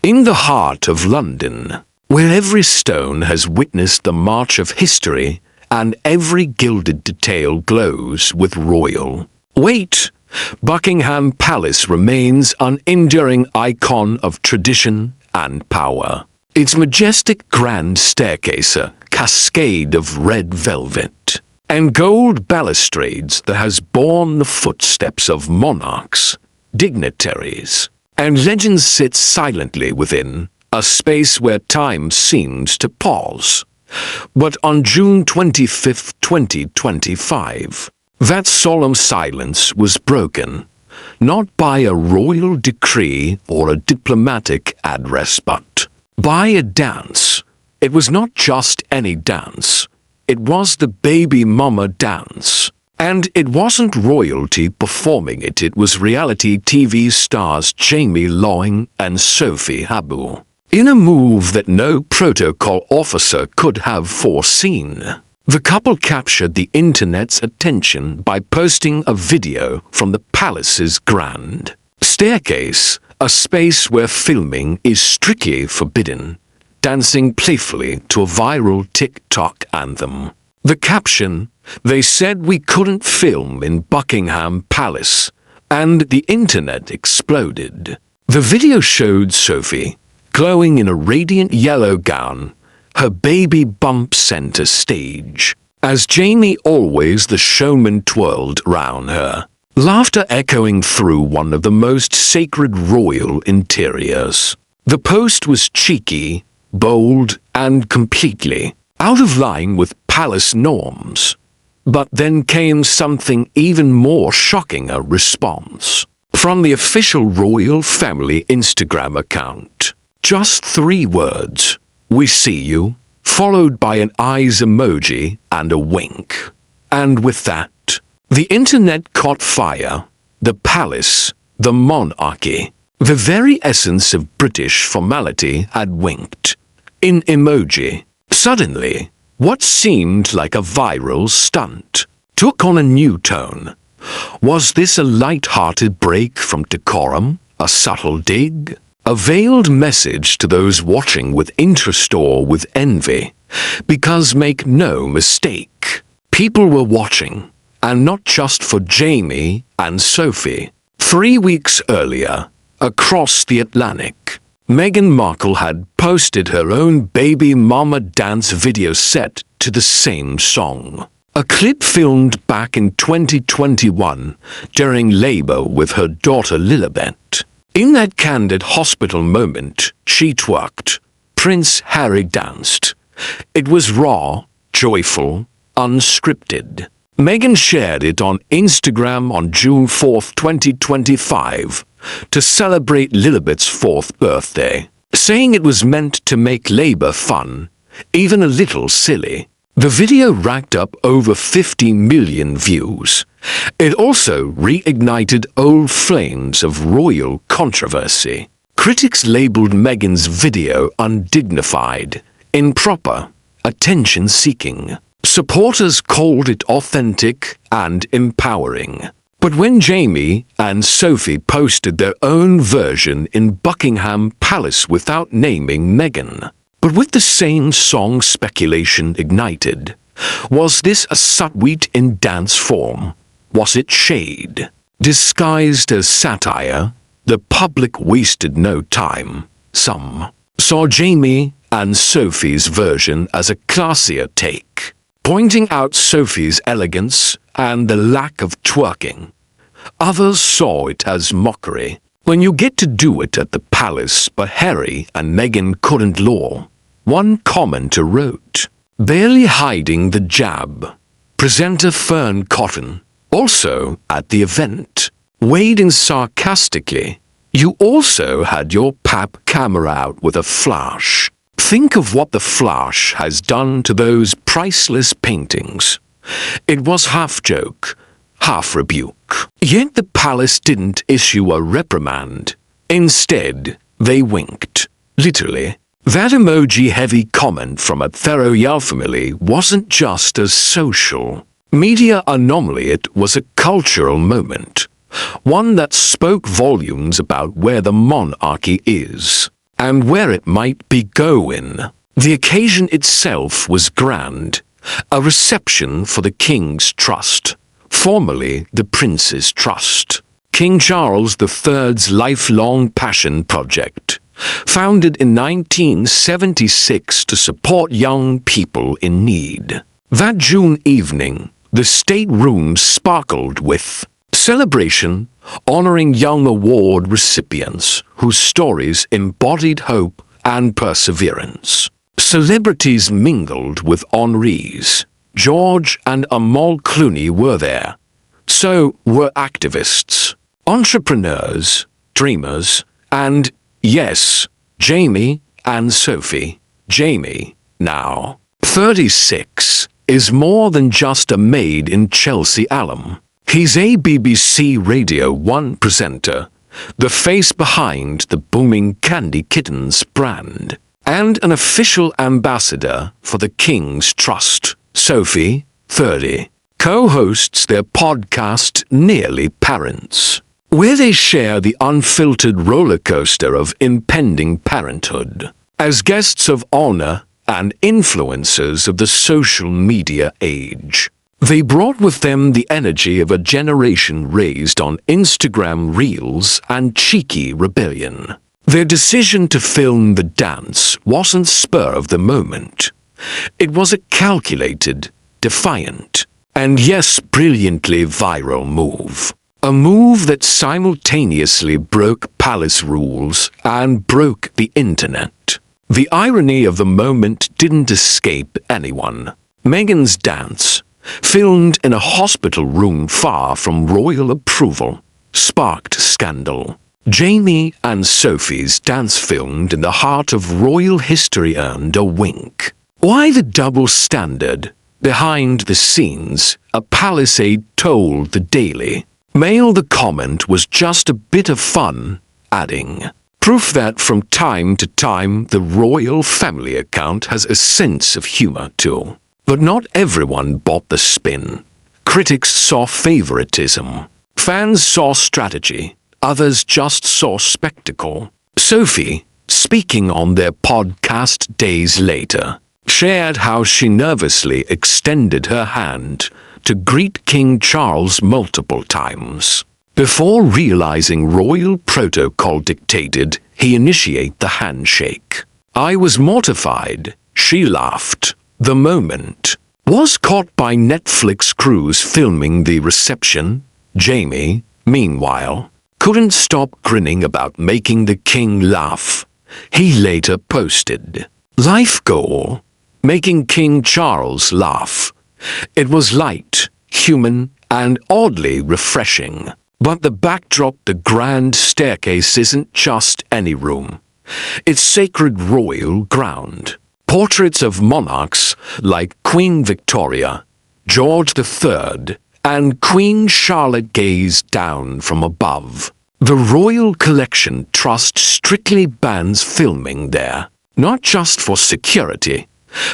In the heart of London, where every stone has witnessed the march of history and every gilded detail glows with royal weight, Buckingham Palace remains an enduring icon of tradition and power. Its majestic grand staircase, a cascade of red velvet and gold balustrades that has borne the footsteps of monarchs, dignitaries, and legends, sits silently within, a space where time seems to pause. But on June 25, 2025, that solemn silence was broken, not by a royal decree or a diplomatic address, but by a dance. It was not just any dance. It was the baby mama dance. And it wasn't royalty performing it, it was reality TV stars Jamie Laing and Sophie Huxtable, in a move that no protocol officer could have foreseen. The couple captured the internet's attention by posting a video from the palace's grand staircase, a space where filming is strictly forbidden, dancing playfully to a viral TikTok anthem. The caption: "They said we couldn't film in Buckingham Palace," and the internet exploded. The video showed Sophie, glowing in a radiant yellow gown, her baby bump center stage, as Jamie, always the showman, twirled round her, laughter echoing through one of the most sacred royal interiors. The post was cheeky, bold, and completely out of line with palace norms. But then came something even more shocking, a response from the official royal family Instagram account. Just 3 words: "We see you," followed by an eyes emoji and a wink. And with that, the internet caught fire. The palace, the monarchy, the very essence of British formality had winked in emoji. Suddenly, what seemed like a viral stunt took on a new tone. Was this a light-hearted break from decorum, a subtle dig, a veiled message to those watching with interest or with envy? Because make no mistake, people were watching, and not just for Jamie and Sophie. 3 weeks earlier, across the Atlantic, Meghan Markle had posted her own baby mama dance video set to the same song. A clip filmed back in 2021 during labor with her daughter Lilibet. In that candid hospital moment, she twerked. Prince Harry danced. It was raw, joyful, unscripted. Meghan shared it on Instagram on June 4, 2025, to celebrate Lilibet's 4th birthday, saying it was meant to make labor fun, even a little silly. The video racked up over 50 million views. It also reignited old flames of royal controversy. Critics labeled Meghan's video undignified, improper, attention-seeking. Supporters called it authentic and empowering. But when Jamie and Sophie posted their own version in Buckingham Palace without naming Meghan, but with the same song, speculation ignited. Was this a subtweet in dance form? Was it shade disguised as satire? The public wasted no time. Some saw Jamie and Sophie's version as a classier take, pointing out Sophie's elegance and the lack of twerking. Others saw it as mockery. When you get to do it at the palace, but Harry and Meghan couldn't law. One commenter wrote, barely hiding the jab. Presenter Fern Cotton, also at the event, weighed in sarcastically. You also had your pap camera out with a flash. Think of what the flash has done to those priceless paintings. It was half joke, half rebuke. Yet the palace didn't issue a reprimand. Instead, they winked. Literally. That emoji-heavy comment from a Theo Huxtable wasn't just a social media anomaly, it was a cultural moment. One that spoke volumes about where the monarchy is. and where it might be going. The occasion itself was grand, a reception for the King's Trust, formerly the Prince's Trust, King Charles III's lifelong passion project, founded in 1976 to support young people in need. That June evening, the stateroom sparkled with celebration, honoring young award recipients whose stories embodied hope and perseverance. Celebrities mingled with honorees. George and Amal Clooney were there. So were activists, entrepreneurs, dreamers, and, yes, Jamie and Sophie. Jamie, now 36, is more than just a maid in Chelsea alum. He's a BBC Radio 1 presenter, the face behind the booming Candy Kittens brand, and an official ambassador for the King's Trust. Sophie, 30, co-hosts their podcast Nearly Parents, where they share the unfiltered roller coaster of impending parenthood. As guests of honor and influencers of the social media age, they brought with them the energy of a generation raised on Instagram Reels and cheeky rebellion. Their decision to film the dance wasn't spur of the moment. It was a calculated, defiant, and yes, brilliantly viral move. A move that simultaneously broke palace rules and broke the internet. The irony of the moment didn't escape anyone. Meghan's dance, filmed in a hospital room far from royal approval, sparked scandal. Jamie and Sophie's dance filmed in the heart of royal history earned a wink. Why the double standard? Behind the scenes, a palace aide told the Daily Mail the comment was just a bit of fun, adding, proof that from time to time the royal family account has a sense of humor too. But not everyone bought the spin. Critics saw favoritism. Fans saw strategy. Others just saw spectacle. Sophie, speaking on their podcast days later, shared how she nervously extended her hand to greet King Charles multiple times. Before realizing royal protocol dictated he initiate the handshake. I was mortified, she laughed. The moment was caught by Netflix crews filming the reception. Jamie, meanwhile, couldn't stop grinning about making the king laugh. He later posted, life goal, making King Charles laugh. It was light, human, and oddly refreshing. But the backdrop, the grand staircase, isn't just any room. It's sacred royal ground. Portraits of monarchs like Queen Victoria, George III, and Queen Charlotte gaze down from above. The Royal Collection Trust strictly bans filming there, not just for security,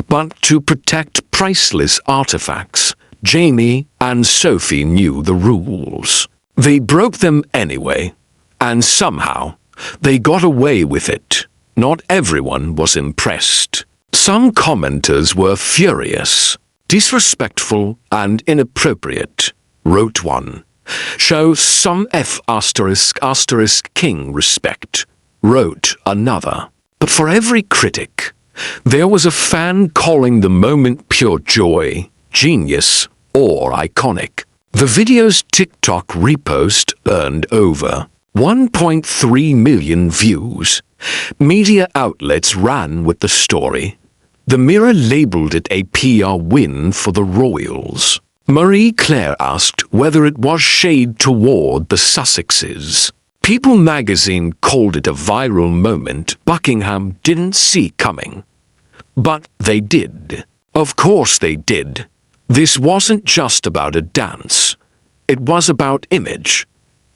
but to protect priceless artifacts. Jamie and Sophie knew the rules. They broke them anyway, and somehow they got away with it. Not everyone was impressed. Some commenters were furious, disrespectful, and inappropriate, wrote one. Show some ****king respect, wrote another. But for every critic, there was a fan calling the moment pure joy, genius, or iconic. The video's TikTok repost earned over 1.3 million views. Media outlets ran with the story. The Mirror labeled it a PR win for the royals. Marie Claire asked whether it was shade toward the Sussexes. People magazine called it a viral moment Buckingham didn't see coming. But they did. Of course they did. This wasn't just about a dance. It was about image.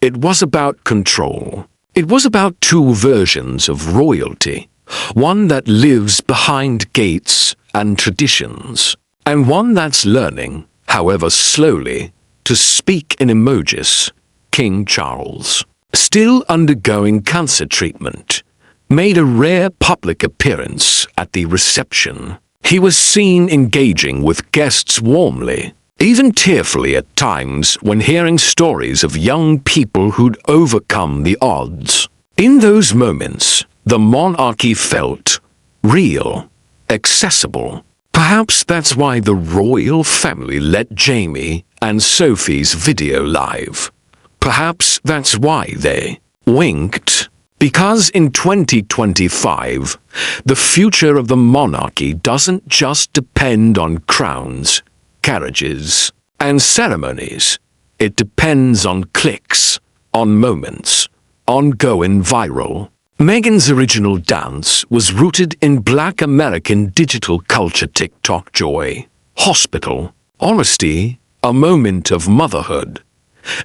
It was about control. It was about two versions of royalty. One that lives behind gates and traditions, and one that's learning, however slowly, to speak in emojis. King Charles, still undergoing cancer treatment, made a rare public appearance at the reception. He was seen engaging with guests warmly, even tearfully at times when hearing stories of young people who'd overcome the odds. In those moments, the monarchy felt real, accessible. Perhaps that's why the royal family let Jamie and Sophie's video live. Perhaps that's why they winked. Because in 2025, the future of the monarchy doesn't just depend on crowns, carriages, and ceremonies. It depends on clicks, on moments, on going viral. Meghan's original dance was rooted in Black American digital culture. TikTok joy, hospital, honesty, a moment of motherhood.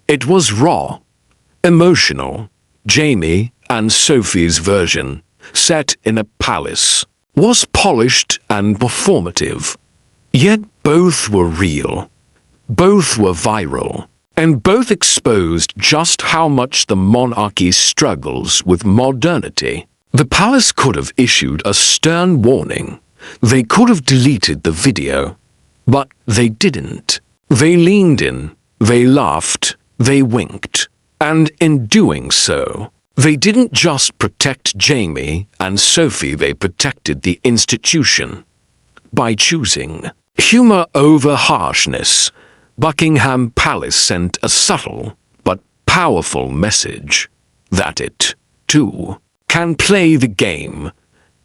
It was raw, emotional. Jamie and Sophie's version, set in a palace, was polished and performative. Yet both were real, both were viral, and both exposed just how much the monarchy struggles with modernity. The palace could have issued a stern warning. They could have deleted the video, but they didn't. They leaned in, they laughed, they winked, and in doing so, they didn't just protect Jamie and Sophie, they protected the institution. By choosing humor over harshness, Buckingham Palace sent a subtle but powerful message that it, too, can play the game,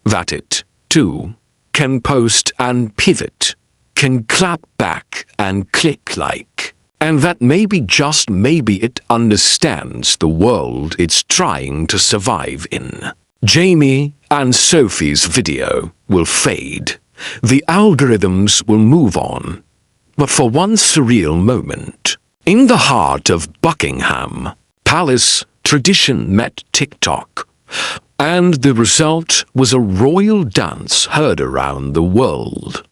that it, too, can post and pivot, can clap back and click like, and that maybe, just maybe, it understands the world it's trying to survive in. Jamie and Sophie's video will fade. The algorithms will move on. But for one surreal moment, in the heart of Buckingham Palace, tradition met TikTok, and the result was a royal dance heard around the world.